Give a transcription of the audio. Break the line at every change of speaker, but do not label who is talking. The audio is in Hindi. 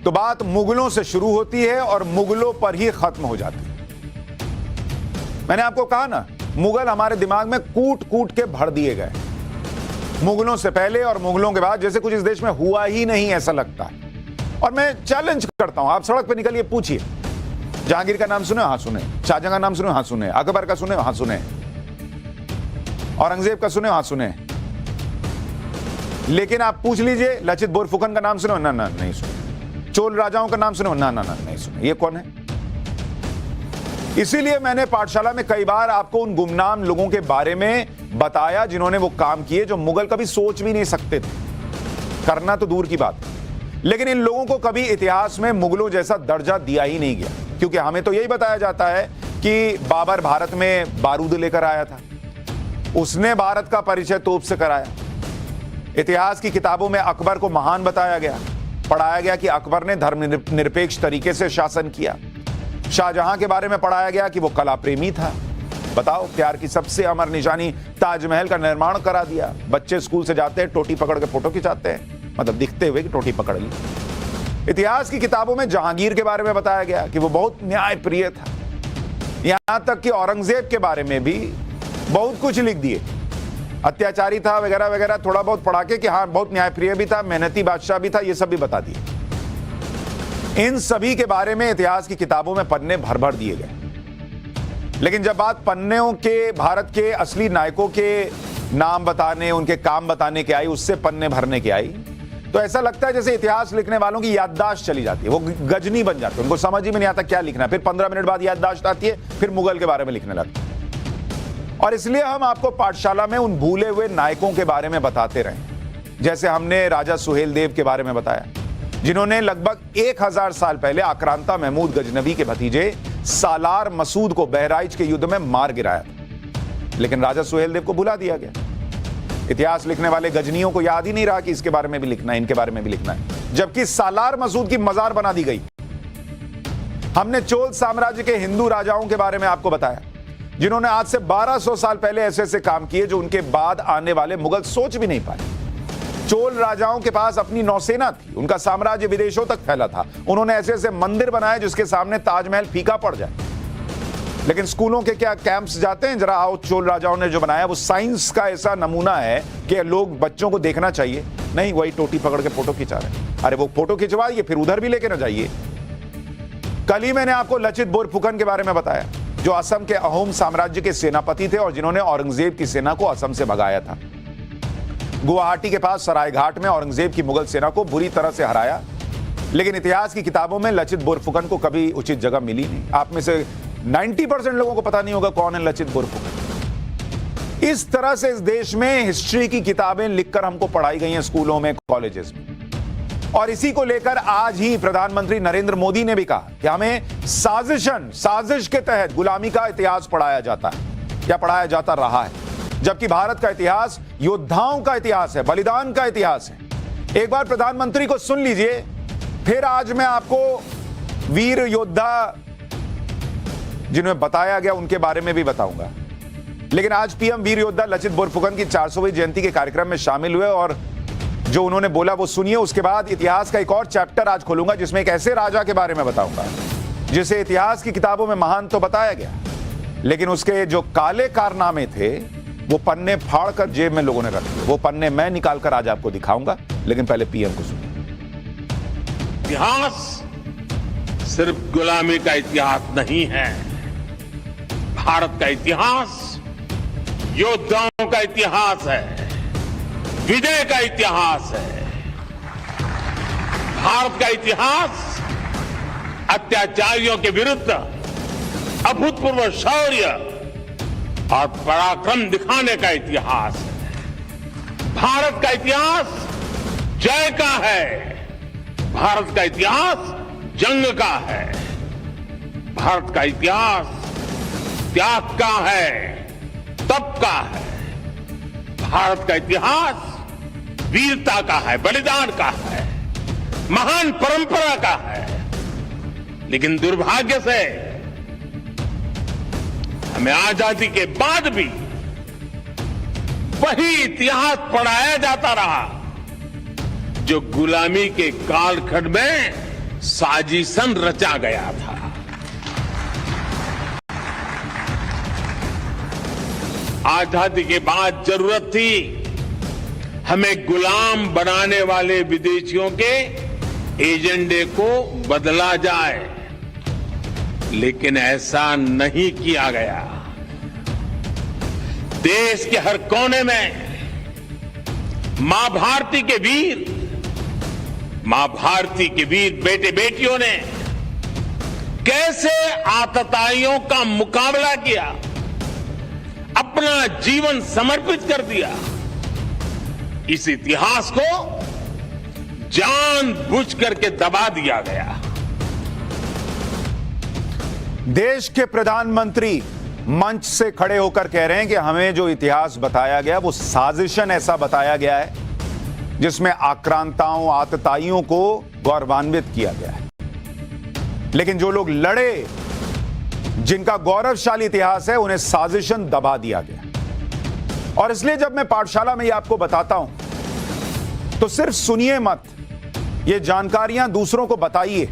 तो बात मुगलों से शुरू होती है और मुगलों पर ही खत्म हो जाती है। मैंने आपको कहा ना, मुगल हमारे दिमाग में कूट कूट के भर दिए गए। मुगलों से पहले और मुगलों के बाद जैसे कुछ इस देश में हुआ ही नहीं ऐसा लगता है। और मैं चैलेंज करता हूं, आप सड़क पे निकलिए, पूछिए, जहांगीर का नाम सुने? हाँ सुने। शाहजहां का नाम सुने? हाँ सुने। अकबर का सुने? हाँ सुने। औरंगजेब का सुने? हाँ सुने। लेकिन आप पूछ लीजिए, लचित बोरफुकन का नाम सुने? ना ना नहीं सुने। चोल राजाओं का नाम सुने? ना ना ना नहीं सुने। ये कौन है? इसीलिए मैंने पाठशाला में कई बार आपको उन गुमनाम लोगों के बारे में बताया जिन्होंने वो काम किए जो मुगल कभी सोच भी नहीं सकते थे, करना तो दूर की बात। लेकिन इन लोगों को कभी इतिहास में मुगलों जैसा दर्जा दिया ही नहीं गया, क्योंकि हमें तो यही बताया जाता है कि बाबर भारत में बारूद लेकर आया था, उसने भारत का परिचय तोप से कराया। इतिहास की किताबों में अकबर को महान बताया गया, पढ़ाया गया कि अकबर ने धर्मनिरपेक्ष तरीके से शासन किया। शाहजहां के बारे में पढ़ाया गया कि वो कला प्रेमी था। बताओ, प्यार की सबसे अमर निशानी ताजमहल का निर्माण करा दिया। बच्चे स्कूल से जाते हैं, टोटी पकड़ के फोटो खिंचाते हैं, मतलब दिखते हुए कि टोटी पकड़ ली। इतिहास की किताबों में जहांगीर के बारे में बताया गया कि वो बहुत न्यायप्रिय था। यहां तक कि औरंगजेब के बारे में भी बहुत कुछ लिख दिए, अत्याचारी था वगैरह वगैरह, थोड़ा बहुत पढ़ा के कि हाँ बहुत न्यायप्रिय भी था, मेहनती बादशाह भी था, ये सब भी बता दिए। इन सभी के बारे में इतिहास की किताबों में पन्ने भर भर दिए गए। लेकिन जब बात पन्नों के, भारत के असली नायकों के नाम बताने, उनके काम बताने के आई, उससे पन्ने भरने के आई, तो ऐसा लगता है जैसे इतिहास लिखने वालों की याददाश्त चली जाती है, वो गजनी बन जाते हैं, उनको समझ ही में नहीं आता क्या लिखना। फिर 15 मिनट बाद याददाश्त आती है, फिर मुगल के बारे में लिखने लगते हैं। और इसलिए हम आपको पाठशाला में उन भूले हुए नायकों के बारे में बताते रहे, जैसे हमने राजा सुहेलदेव के बारे में बताया, जिन्होंने लगभग 1000 साल पहले आक्रांता महमूद गजनवी के भतीजे सालार मसूद को बहराइच के युद्ध में मार गिराया था। लेकिन राजा सुहेलदेव को भुला दिया गया। इतिहास लिखने वाले गजनियों को याद ही नहीं रहा कि इसके बारे में भी लिखना है, इनके बारे में भी लिखना है, जबकि सालार मसूद की मजार बना दी गई। हमने चोल साम्राज्य के हिंदू राजाओं के बारे में आपको बताया, जिन्होंने आज से 1200 साल पहले ऐसे ऐसे काम किए जो उनके बाद आने वाले मुगल सोच भी नहीं पाए। चोल राजाओं के पास अपनी नौसेना थी, उनका साम्राज्य विदेशों तक फैला था, उन्होंने ऐसे ऐसे मंदिर बनाए जिसके सामने ताजमहल फीका पड़ जाए। लेकिन स्कूलों के क्या कैंप्स जाते हैं, जरा आओ, चोल राजाओं ने जो बनाया वो साइंस का ऐसा नमूना है कि लोग, बच्चों को देखना चाहिए। नहीं, वही टोटी पकड़ के फोटो खिंचा रहे हैं। अरे वो फोटो खिंचवाइए, फिर उधर भी लेके ना जाइए। कल ही मैंने आपको लचित बोरफुकन के बारे में बताया, जो असम के अहोम साम्राज्य के सेनापति थे और जिन्होंने औरंगजेब की सेना को असम से भगाया था। गुवाहाटी के पास सरायघाट में औरंगजेब की मुगल सेना को बुरी तरह से हराया। लेकिन इतिहास की किताबों में लचित बोरफुकन को कभी उचित जगह मिली नहीं। आप में से 90% लोगों को पता नहीं होगा कौन है लचित बोरफुकन। इस तरह से इस देश में हिस्ट्री की किताबें लिखकर हमको पढ़ाई गई हैं स्कूलों में, कॉलेजेस में। और इसी को लेकर आज ही प्रधानमंत्री नरेंद्र मोदी ने भी कहा कि हमें साजिश के तहत गुलामी का इतिहास पढ़ाया जाता है या पढ़ाया जाता रहा है, जबकि भारत का इतिहास योद्धाओं का इतिहास है, बलिदान का इतिहास है। एक बार प्रधानमंत्री को सुन लीजिए, फिर आज मैं आपको वीर योद्धा जिन्हें बताया गया उनके बारे में भी बताऊंगा। लेकिन आज पीएम वीर योद्धा लचित बोरफुकन की 400वीं जयंती के कार्यक्रम में शामिल हुए और जो उन्होंने बोला वो सुनिए। उसके बाद इतिहास का एक और चैप्टर आज खोलूंगा जिसमें एक ऐसे राजा के बारे में बताऊंगा जिसे इतिहास की किताबों में महान तो बताया गया, लेकिन उसके जो काले कारनामे थे वो पन्ने फाड़ कर जेब में लोगों ने रख दिए। वो पन्ने मैं निकाल कर आज आपको दिखाऊंगा, लेकिन पहले पीएम को सुनिए।
इतिहास सिर्फ गुलामी का इतिहास नहीं है। भारत का इतिहास योद्धाओं का इतिहास है, विजय का इतिहास है। भारत का इतिहास अत्याचारियों के विरुद्ध अभूतपूर्व शौर्य और पराक्रम दिखाने का इतिहास है। भारत का इतिहास जय का है, भारत का इतिहास जंग का है, भारत का इतिहास त्याग का है, तप का है, भारत का इतिहास वीरता का है, बलिदान का है, महान परंपरा का है। लेकिन दुर्भाग्य से हमें आजादी के बाद भी वही इतिहास पढ़ाया जाता रहा जो गुलामी के कालखंड में साजिशन रचा गया था। आजादी के बाद जरूरत थी हमें गुलाम बनाने वाले विदेशियों के एजेंडे को बदला जाए, लेकिन ऐसा नहीं किया गया। देश के हर कोने में मां भारती के वीर बेटे बेटियों ने कैसे आतताइयों का मुकाबला किया, अपना जीवन समर्पित कर दिया। इस इतिहास को जानबूझ करके दबा दिया गया।
देश के प्रधानमंत्री मंच से खड़े होकर कह रहे हैं कि हमें जो इतिहास बताया गया वो साजिशन ऐसा बताया गया है जिसमें आक्रांताओं आतताइयों को गौरवान्वित किया गया है। लेकिन जो लोग लड़े, जिनका गौरवशाली इतिहास है, उन्हें साजिशन दबा दिया गया। और इसलिए जब मैं पाठशाला में ये आपको बताता हूं तो सिर्फ सुनिए मत, ये जानकारियां दूसरों को बताइए।